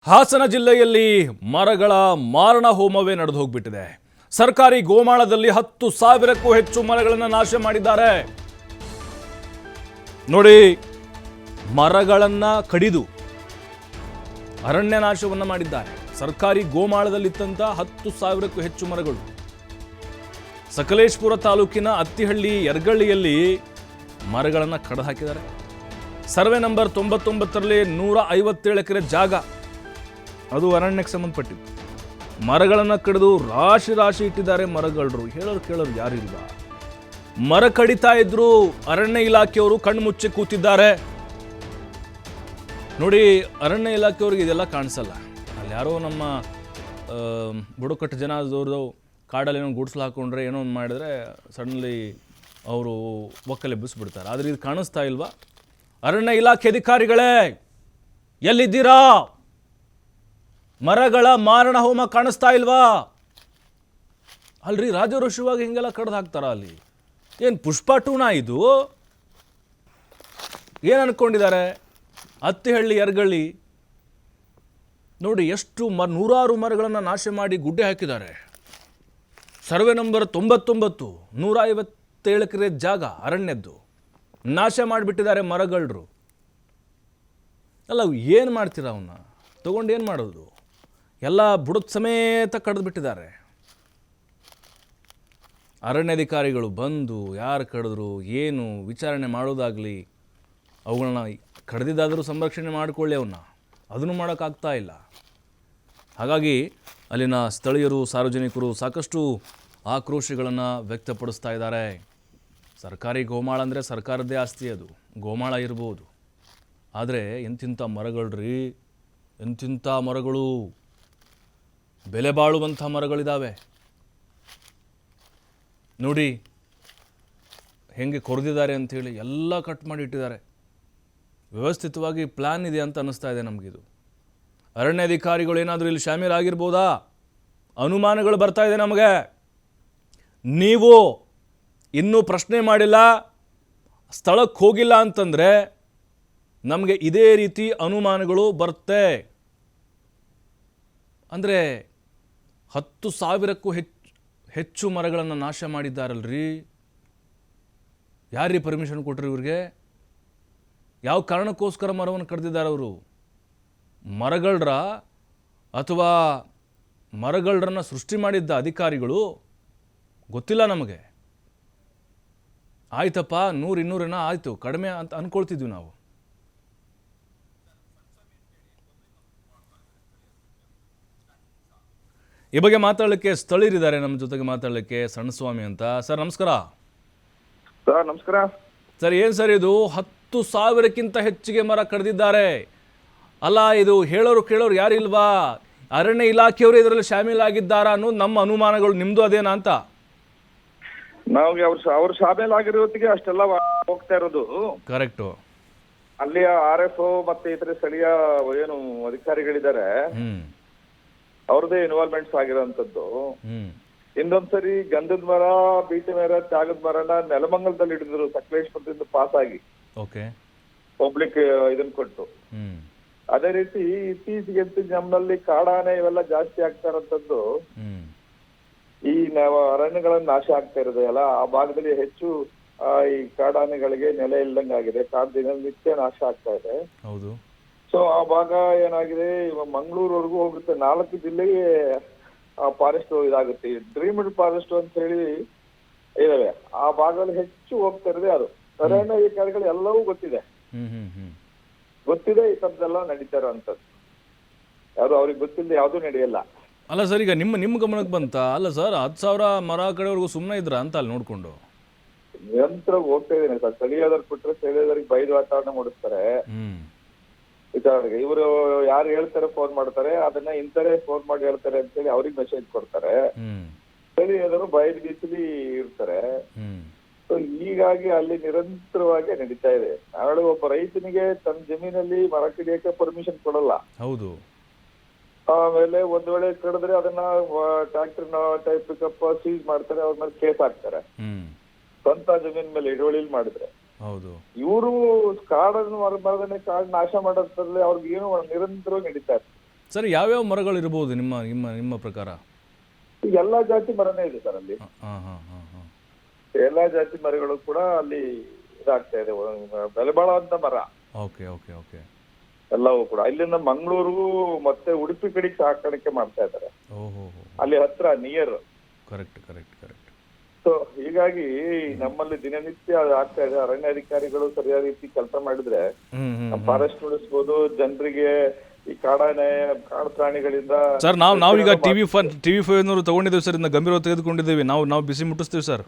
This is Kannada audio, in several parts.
ಹಾಸನ ಜಿಲ್ಲೆಯಲ್ಲಿ ಮರಗಳ ಮಾರಣ ಹೋಮವೇ ನಡೆದು ಹೋಗ್ಬಿಟ್ಟಿದೆ. ಸರ್ಕಾರಿ ಗೋಮಾಳದಲ್ಲಿ 10,000ಕ್ಕೂ ಹೆಚ್ಚು ಮರಗಳನ್ನು ನಾಶ ಮಾಡಿದ್ದಾರೆ. ನೋಡಿ, ಮರಗಳನ್ನ ಕಡಿದು ಅರಣ್ಯ ನಾಶವನ್ನ ಮಾಡಿದ್ದಾರೆ. ಸರ್ಕಾರಿ ಗೋಮಾಳದಲ್ಲಿದ್ದಂಥ 10,000ಕ್ಕೂ ಹೆಚ್ಚು ಮರಗಳು ಸಕಲೇಶಪುರ ತಾಲೂಕಿನ ಅತ್ತಿಹಳ್ಳಿ ಯರ್ಗಳ್ಳಿಯಲ್ಲಿ ಮರಗಳನ್ನು ಕಡಿದು ಹಾಕಿದ್ದಾರೆ. ಸರ್ವೆ ನಂಬರ್ 99ರಲ್ಲಿ 157 ಎಕರೆ ಜಾಗ, ಅದು ಅರಣ್ಯಕ್ಕೆ ಸಂಬಂಧಪಟ್ಟಿದ್ದು. ಮರಗಳನ್ನು ಕಡಿದು ರಾಶಿ ರಾಶಿ ಇಟ್ಟಿದ್ದಾರೆ ಮರಗಳರು. ಹೇಳೋರು ಕೇಳೋರು ಯಾರಿಲ್ಲ. ಮರ ಕಡಿತಾ ಇದ್ರು, ಅರಣ್ಯ ಇಲಾಖೆಯವರು ಕಣ್ಣು ಮುಚ್ಚಿ ಕೂತಿದ್ದಾರೆ. ನೋಡಿ, ಅರಣ್ಯ ಇಲಾಖೆಯವ್ರಿಗೆ ಇದೆಲ್ಲ ಕಾಣಿಸಲ್ಲ. ಅಲ್ಲಿ ಯಾರೋ ನಮ್ಮ ಬುಡಕಟ್ಟು ಜನದವ್ರದ್ದು ಕಾಡಲ್ಲಿ ಏನೋ ಗುಡಿಸಲು ಹಾಕೊಂಡ್ರೆ ಏನೋ ಒಂದು ಮಾಡಿದ್ರೆ ಸಡನ್ಲಿ ಅವರು ಒಕ್ಕಲೆಬ್ಬಿಸ್ಬಿಡ್ತಾರೆ. ಆದರೆ ಇದು ಕಾಣಿಸ್ತಾ ಇಲ್ವಾ? ಅರಣ್ಯ ಇಲಾಖೆ ಅಧಿಕಾರಿಗಳೇ, ಎಲ್ಲಿದ್ದೀರಾ? ಮರಗಳ ಮಾರಣ ಹೋಮ ಕಾಣಿಸ್ತಾ ಇಲ್ವಾ? ಅಲ್ರಿ, ರಾಜರೋಷವಾಗಿ ಹಿಂಗೆಲ್ಲ ಕಡ್ದು ಹಾಕ್ತಾರ ಅಲ್ಲಿ? ಏನು ಪುಷ್ಪ ಟೂನಾ ಇದು? ಏನು ಅನ್ಕೊಂಡಿದ್ದಾರೆ? ಅತ್ತಿಹಳ್ಳಿ ಯರ್ಗಳ್ಳಿ ನೋಡಿ, ಎಷ್ಟು ನೂರಾರು ಮರಗಳನ್ನು ನಾಶ ಮಾಡಿ ಗುಡ್ಡೆ ಹಾಕಿದ್ದಾರೆ. ಸರ್ವೆ ನಂಬರ್ 99, 157 ಎಕರೆ ಜಾಗ ಅರಣ್ಯದ್ದು ನಾಶ ಮಾಡಿಬಿಟ್ಟಿದ್ದಾರೆ ಮರಗಳರು. ಅಲ್ಲ, ಏನು ಮಾಡ್ತೀರ? ಅವನ್ನ ತಗೊಂಡು ಏನು ಮಾಡೋದು? ಎಲ್ಲ ಬುಡದ ಸಮೇತ ಕಡ್ದು ಬಿಟ್ಟಿದ್ದಾರೆ. ಅರಣ್ಯಾಧಿಕಾರಿಗಳು ಬಂದು ಯಾರು ಕಡಿದ್ರು ಏನು ವಿಚಾರಣೆ ಮಾಡೋದಾಗಲಿ, ಅವುಗಳನ್ನ ಕಡ್ದಿದ್ದಾದರೂ ಸಂರಕ್ಷಣೆ ಮಾಡಿಕೊಳ್ಳಿ, ಅವನ್ನ ಅದನ್ನು ಮಾಡೋಕ್ಕಾಗ್ತಾ ಇಲ್ಲ. ಹಾಗಾಗಿ ಅಲ್ಲಿನ ಸ್ಥಳೀಯರು, ಸಾರ್ವಜನಿಕರು ಸಾಕಷ್ಟು ಆಕ್ರೋಶಗಳನ್ನು ವ್ಯಕ್ತಪಡಿಸ್ತಾ ಇದ್ದಾರೆ. ಸರ್ಕಾರಿ ಗೋಮಾಳ ಅಂದರೆ ಸರ್ಕಾರದ್ದೇ ಆಸ್ತಿ, ಅದು ಗೋಮಾಳ ಇರ್ಬೋದು. ಆದರೆ ಎಂತಿಂಥ ಮರಗಳ್ರಿ, ಎಂತಿಂಥ ಮರಗಳು, ಬೆಲೆ ಬಾಳುವಂಥ ಮರಗಳಿದ್ದಾವೆ. ನೋಡಿ ಹೆಂಗೆ ಕೊರೆದಿದ್ದಾರೆ ಅಂಥೇಳಿ ಎಲ್ಲ ಕಟ್ ಮಾಡಿ ಇಟ್ಟಿದ್ದಾರೆ. ವ್ಯವಸ್ಥಿತವಾಗಿ ಪ್ಲ್ಯಾನ್ ಇದೆ ಅಂತ ಅನ್ನಿಸ್ತಾ ಇದೆ ನಮಗಿದು. ಅರಣ್ಯಾಧಿಕಾರಿಗಳು ಏನಾದರೂ ಇಲ್ಲಿ ಶಾಮೀಲಾಗಿರ್ಬೋದಾ? ಅನುಮಾನಗಳು ಬರ್ತಾ ಇದೆ ನಮಗೆ. ನೀವು ಇನ್ನೂ ಪ್ರಶ್ನೆ ಮಾಡಿಲ್ಲ, ಸ್ಥಳಕ್ಕೆ ಹೋಗಿಲ್ಲ ಅಂತಂದರೆ ನಮಗೆ ಇದೇ ರೀತಿ ಅನುಮಾನಗಳು ಬರುತ್ತೆ. ಅಂದರೆ 10,000ಕ್ಕೂ ಹೆಚ್ಚು ಮರಗಳನ್ನು ನಾಶ ಮಾಡಿದ್ದಾರಲ್ರಿ. ಯಾರೀ ಪರ್ಮಿಷನ್ ಕೊಟ್ಟರು ಇವ್ರಿಗೆ? ಯಾವ ಕಾರಣಕ್ಕೋಸ್ಕರ ಮರವನ್ನು ಕಡ್ದಿದ್ದಾರೆ ಅವರು? ಮರಗಳರ ಅಥವಾ ಮರಗಳರನ್ನು ಸೃಷ್ಟಿ ಮಾಡಿದ್ದ ಅಧಿಕಾರಿಗಳು? ಗೊತ್ತಿಲ್ಲ ನಮಗೆ. ಆಯ್ತಪ್ಪ, 100-200 ಆಯಿತು, ಕಡಿಮೆ ಅಂತ ಅಂದ್ಕೊಳ್ತಿದ್ವಿ ನಾವು. ಈ ಬಗ್ಗೆ ಮಾತಾಡಲಿಕ್ಕೆ ಸ್ಥಳೀಯರಿದ್ದಾರೆ ನಮ್ಮ ಜೊತೆಗೆ ಮಾತಾಡಲಿಕ್ಕೆ. ಸಣ್ಣಸ್ವಾಮಿ ಅಂತ. ಸರ್ ನಮಸ್ಕಾರ. ಸರ್ ನಮಸ್ಕಾರ. ಸರ್, ಏನು ಸರ್ ಇದು? 10,000ಕ್ಕಿಂತ ಹೆಚ್ಚಿಗೆ ಮರ ಕಡ್ದಿದ್ದಾರೆ. ಅಲ್ಲ, ಇದು ಹೇಳೋರು ಕೇಳೋರು ಯಾರಿಲ್ವಾ? ಅರಣ್ಯ ಇಲಾಖೆಯವರು ಇದರಲ್ಲಿ ಶಾಮೀಲಾಗಿದ್ದಾರಾ ಅನ್ನೋದು ನಮ್ಮ ಅನುಮಾನಗಳು. ನಿಮ್ದು ಅದೇನಾ ಅಂತ? ನಾವು ಅವ್ರ ಶಾಮೀಲಾಗಿರೋತ್ತಿಗೆ ಅಷ್ಟೆಲ್ಲ ಹೋಗ್ತಾ ಇರೋದು. ಕರೆಕ್ಟು. ಅಲ್ಲಿಯ RFO ಮತ್ತೆ ಇತರ ಸ್ಥಳೀಯ ಏನು ಅಧಿಕಾರಿಗಳಿದ್ದಾರೆ, ಅವ್ರದೇ ಇನ್ವಾಲ್ವ್ಮೆಂಟ್ಸ್ ಆಗಿರೋಂಥದ್ದು. ಇನ್ನೊಂದ್ಸರಿ ಗಂಧದ ಮರ, ಬೀಟೆ ಮರ, ತ್ಯಾಗದ ಮರನ ನೆಲಮಂಗಲದಲ್ಲಿ ಹಿಡಿದ್ರು, ಸಕಲೇಶ್ಪುರದಿಂದ ಪಾಸ್ ಆಗಿ ಪಬ್ಲಿಕ್ ಇದನ್ನ ಕೊಟ್ಟು. ಅದೇ ರೀತಿ ಇತ್ತೀಚೆಗೆ ನಮ್ಮಲ್ಲಿ ಕಾಡಾನೆ ಇವೆಲ್ಲ ಜಾಸ್ತಿ ಆಗ್ತಾ ಇರೋಂಥದ್ದು. ಈ ಅರಣ್ಯಗಳನ್ನ ನಾಶ ಆಗ್ತಾ ಇರೋದು ಎಲ್ಲ ಆ ಭಾಗದಲ್ಲಿ ಹೆಚ್ಚು ಈ ಕಾಡಾನೆಗಳಿಗೆ ನೆಲೆ ಇಲ್ದಂಗೆ ಆಗಿದೆ. ಕಾಡು ದಿನನಿತ್ಯ ನಾಶ ಆಗ್ತಾ ಇದೆ. ಹೌದು. ಸೊ ಆ ಭಾಗ ಏನಾಗಿದೆ, ಮಂಗಳೂರವರೆಗೂ ಹೋಗುತ್ತೆ. 4 ಜಿಲ್ಲೆಗೆ ಫಾರೆಸ್ಟ್ ಇದಾಗುತ್ತೆ. ಡ್ರೀಮ್ಡ್ ಫಾರೆಸ್ಟ್ ಅಂತ ಹೇಳಿ ಇದಾವೆ. ಆ ಭಾಗದಲ್ಲಿ ಹೆಚ್ಚು ಹೋಗ್ತಾ ಇರೋದೇ ಅದು. ಅರಣ್ಯ ಅಧಿಕಾರಿಗಳು ಎಲ್ಲವೂ ಗೊತ್ತಿದೆ, ಈ ತರದೆಲ್ಲ ನಡೀತಾ ಇರೋಂಥದ್ದು. ಯಾರು ಅವ್ರಿಗೆ ಗೊತ್ತಿಲ್ಲದೆ ಯಾವ್ದು ನಡೆಯಲ್ಲ. ಅಲ್ಲ ಸರ್, ಈಗ ನಿಮ್ಮ ಗಮನಕ್ಕೆ ಬಂತ? ಅಲ್ಲ ಸರ್, 10,000 ಮರ ಕಡೆವರೆಗೂ ಸುಮ್ಮನೆ ಇದ್ರ ಅಂತ ಅಲ್ಲಿ ನೋಡ್ಕೊಂಡು ನಿರಂತರವಾಗಿ ಹೋಗ್ತಾ ಇದ್ದೀನಿ ಸರ್. ಸ್ಥಳೀಯದವ್ರು ಕೊಟ್ಟರೆ ಸ್ಥಳೀಯದವ್ರಿಗೆ ಬೈದು ವಾತಾವರಣ ಮೂಡಿಸ್ತಾರೆ ವಿಚಾರಣೆಗೆ. ಇವರು ಯಾರು ಹೇಳ್ತಾರೆ ಫೋನ್ ಮಾಡ್ತಾರೆ, ಅದನ್ನ ಇಂಥರೇ ಫೋನ್ ಮಾಡಿ ಹೇಳ್ತಾರೆ ಅಂತ ಹೇಳಿ ಅವ್ರಿಗೆ ಮೆಸೇಜ್ ಕೊಡ್ತಾರೆ. ಸ್ಥಳೀಯದವರು ಬೈದು ಬೀಸಲಿ ಇರ್ತಾರೆ. ಸೊ ಹೀಗಾಗಿ ಅಲ್ಲಿ ನಿರಂತರವಾಗಿ ನಡೀತಾ ಇದೆ. ನಾಳೆ ಒಬ್ಬ ರೈತನಿಗೆ ತನ್ನ ಜಮೀನಲ್ಲಿ ಮರ ಕಡಿಯಕ್ಕೆ ಪರ್ಮಿಷನ್ ಕೊಡಲ್ಲ. ಹೌದು. ಆಮೇಲೆ ಒಂದ್ ವೇಳೆ ಕಡಿದ್ರೆ ಅದನ್ನ ಟ್ರಾಕ್ಟರ್ ಟೈಪ್ ಪಿಕಪ್ ಸೀಸ್ ಮಾಡ್ತಾರೆ, ಅವ್ರ ಮೇಲೆ ಕೇಸ್ ಹಾಕ್ತಾರೆ. ಸ್ವಂತ ಜಮೀನ್ ಮೇಲೆ ಹಿಡುವಳಿಲಿ ಮಾಡಿದ್ರೆ. ಹೌದು. ಇವರು ಕಾಡನ್ನು ಮರದನೆ ಕಾಡು ನಾಶ ಮಾಡೋದ್ರಲ್ಲಿ ಅವ್ರಿಗೆ ಏನು ನಿರಂತರವಾಗಿ ನಡೀತಾ ಇರ್ತದೆ. ಸರ್ ಯಾವ್ಯಾವ ಮರಗಳು ಇರ್ಬೋದು ನಿಮ್ಮ ನಿಮ್ಮ ನಿಮ್ಮ ಪ್ರಕಾರ? ಎಲ್ಲಾ ಜಾತಿ ಮರನೇ ಇದೆ ಸರ್ ಅಲ್ಲಿ. ಹಾಂ ಹಾಂ ಹಾಂ ಹಾಂ ಎಲ್ಲಾ ಜಾತಿ ಮರಗಳು ಕೂಡ ಅಲ್ಲಿ ಇದಾಗ್ತಾ ಇದೆ, ಬೆಲೆ ಬಾಳುವಂತ ಮರ. Okay okay okay. ಎಲ್ಲವೂ ಕೂಡ ಇಲ್ಲಿಂದ ಮಂಗಳೂರು ಮತ್ತೆ ಉಡುಪಿ ಕಡೆಗೆ ಸಾಕಾಣಿಕೆ ಮಾಡ್ತಾ ಇದ್ದಾರೆ, ಓಹೋ, ಅಲ್ಲಿ ಹತ್ರ near. Correct correct correct. So ಹೀಗಾಗಿ ನಮ್ಮಲ್ಲಿ ದಿನನಿತ್ಯ ಅದು ಆಗ್ತಾ ಇದೆ. ಅರಣ್ಯಾಧಿಕಾರಿಗಳು ಸರಿಯಾದ ರೀತಿ ಕೆಲಸ ಮಾಡಿದ್ರೆ ನಮ್ಮ ಫಾರೆಸ್ಟ್ ಉಳಿಸ್ಬೋದು, ಜನರಿಗೆ ಈ ಕಾಡು ಪ್ರಾಣಿಗಳಿಂದ. ಸರ್ ನಾವೀಗ TV5 ತಗೊಂಡಿದ್ದೀವಿ ಸರ್, ಇಂದ ಗಂಭೀರವಾಗಿ ತೆಗೆದುಕೊಂಡಿದ್ದೀವಿ. ನಾವು ಬಿಸಿ ಮುಟ್ಟಿಸ್ತೀವಿ ಸರ್.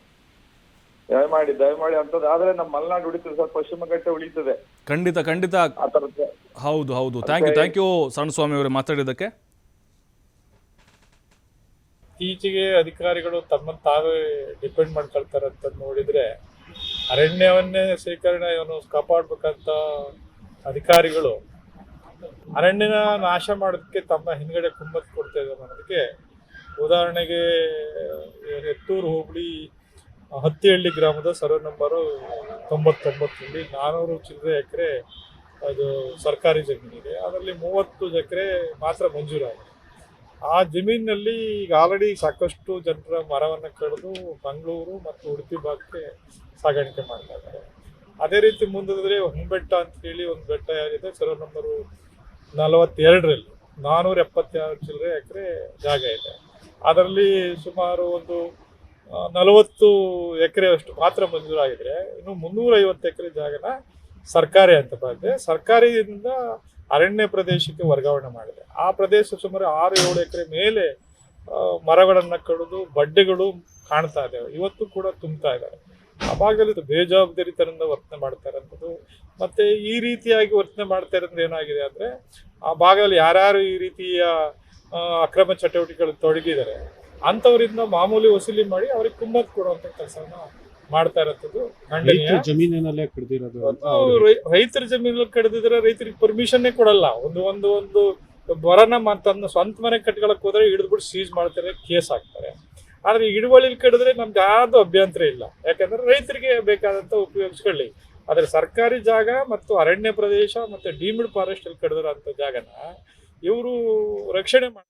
ದಯಮಾಡಿ ಅಂತದ್ದು ಆದ್ರೆ ನಮ್ಮ ಮಲೆನಾಡು ಉಳಿತದೆ ಸರ್, ಪಶ್ಚಿಮ ಘಟ್ಟ ಉಳಿತದೆ. ಖಂಡಿತ ಖಂಡಿತ. ಆ ತರದ. ಹೌದು ಹೌದು. ಥ್ಯಾಂಕ್ ಯು ಸಣ್ಣಸ್ವಾಮಿ ಅವರೇ ಮಾತಾಡಿದ್ದಕ್ಕೆ. ಇತ್ತೀಚೆಗೆ ಅಧಿಕಾರಿಗಳು ತಮ್ಮನ್ನು ತಾವೇ ಡಿಪೆಂಡ್ ಮಾಡ್ಕೊಳ್ತಾರೆ ಅಂತ ನೋಡಿದ್ರೆ, ಅರಣ್ಯವನ್ನೇ ಶೇಖರಣೆಯನ್ನು ಕಾಪಾಡ್ಬೇಕಂತ ಅಧಿಕಾರಿಗಳು ಅರಣ್ಯನ ನಾಶ ಮಾಡೋದಕ್ಕೆ ತಮ್ಮ ಹಿಂದ್ಗಡೆ ಕುಮ್ಮತ್ತು ಕೊಡ್ತಾ ಇದ್ದಾರೆ ಅನ್ನೋದಕ್ಕೆ ಉದಾಹರಣೆಗೆ ಹೆತ್ತೂರು ಹೋಬಳಿ ಹತ್ತಿಹಳ್ಳಿ ಗ್ರಾಮದ ಸರ್ವೆ ನಂಬರು 99 400 ಚಿಲ್ಲರೆ ಎಕರೆ ಅದು ಸರ್ಕಾರಿ ಜಮೀನಿದೆ. ಅದರಲ್ಲಿ 30 ಎಕರೆ ಮಾತ್ರ ಮಂಜೂರಾಗಿದೆ. ಆ ಜಮೀನಿನಲ್ಲಿ ಈಗ ಆಲ್ರೆಡಿ ಸಾಕಷ್ಟು ಜನರ ಮರವನ್ನು ಕಡಿದು ಮಂಗಳೂರು ಮತ್ತು ಉಡುಪಿ ಭಾಗಕ್ಕೆ ಸಾಗಾಣಿಕೆ ಮಾಡ್ತಾ ಇದ್ದಾರೆ. ಅದೇ ರೀತಿ ಮುಂದಿದ್ರೆ ಹೊಂಬೆಟ್ಟ ಅಂತ ಹೇಳಿ ಒಂದು ಬೆಟ್ಟ ಯಾರಿದೆ ಸರ್ವೆ ನಂಬರು 42ರಲ್ಲಿ 476 ಚಿಲ್ಲರೆ ಎಕರೆ ಜಾಗ ಇದೆ. ಅದರಲ್ಲಿ ಸುಮಾರು ಒಂದು 40 ಎಕರೆಯಷ್ಟು ಮಾತ್ರ ಮಂಜೂರಾಗಿದ್ರೆ, ಇನ್ನು 350 ಎಕರೆ ಜಾಗನ ಸರ್ಕಾರಿ ಅಂತ ಬಂದಿದೆ. ಸರ್ಕಾರಿಯಿಂದ ಅರಣ್ಯ ಪ್ರದೇಶಕ್ಕೆ ವರ್ಗಾವಣೆ ಮಾಡಿದೆ. ಆ ಪ್ರದೇಶ ಸುಮಾರು 6-7 ಎಕರೆ ಮೇಲೆ ಮರಗಳನ್ನು ಕಡಿದು ಬಡ್ಡೆಗಳು ಕಾಣ್ತಾ ಇದ್ದಾವೆ, ಇವತ್ತು ಕೂಡ ತುಂಬ್ತಾ ಇದ್ದಾರೆ. ಆ ಭಾಗದಲ್ಲಿ ಬೇಜವಾಬ್ದಾರಿತನದಿಂದ ವರ್ತನೆ ಮಾಡ್ತಾ ಇರೋದು. ಮತ್ತೆ ಈ ರೀತಿಯಾಗಿ ವರ್ತನೆ ಮಾಡ್ತಾ ಇರೋದು ಏನಾಗಿದೆ ಅಂದ್ರೆ, ಆ ಭಾಗದಲ್ಲಿ ಯಾರ್ಯಾರು ಈ ರೀತಿಯ ಅಕ್ರಮ ಚಟುವಟಿಕೆಗಳು ತೊಡಗಿದ್ದಾರೆ ಅಂಥವರಿಂದ ಮಾಮೂಲಿ ವಸೂಲಿ ಮಾಡಿ ಅವ್ರಿಗೆ ಕುಮ್ಮತ್ತು ಕೊಡುವಂತ ಕೆಲಸನ ಮಾಡ್ತಾ ಇರೋದು ಖಂಡನೀಯ. ಜಮೀನಿನಲ್ಲೇ ಕಡಿದಿರೋದು, ರೈತರ ಜಮೀನಲ್ಲಿ ಕಡಿದಿದ್ರೆ ರೈತರಿಗೆ ಪರ್ಮಿಷನ್ನೇ ಕೊಡಲ್ಲ. ಒಂದು ಮರನ ತನ್ನ ಸ್ವಂತ ಮನೆ ಕಟ್ಕೊಳಕ್ ಹೋದ್ರೆ ಹಿಡಿದ್ಬಿಟ್ಟು ಸೀಸ್ ಮಾಡ್ತಾರೆ, ಕೇಸ್ ಹಾಕ್ತಾರೆ. ಆದ್ರೆ ಹಿಡುವಳಿಲಿ ಕಡಿದ್ರೆ ನಮ್ಗೆ ಯಾವ್ದು ಅಭ್ಯಂತರ ಇಲ್ಲ, ಯಾಕಂದ್ರೆ ರೈತರಿಗೆ ಬೇಕಾದಂತ ಉಪಯೋಗಿಸ್ಕೊಳ್ಳಿ. ಆದ್ರೆ ಸರ್ಕಾರಿ ಜಾಗ ಮತ್ತು ಅರಣ್ಯ ಪ್ರದೇಶ ಮತ್ತೆ ಡೀಮ್ಡ್ ಫಾರೆಸ್ಟ್ ಅಲ್ಲಿ ಕಡಿದಿರೋ ಜಾಗನ ಇವರು ರಕ್ಷಣೆ ಮಾಡಿ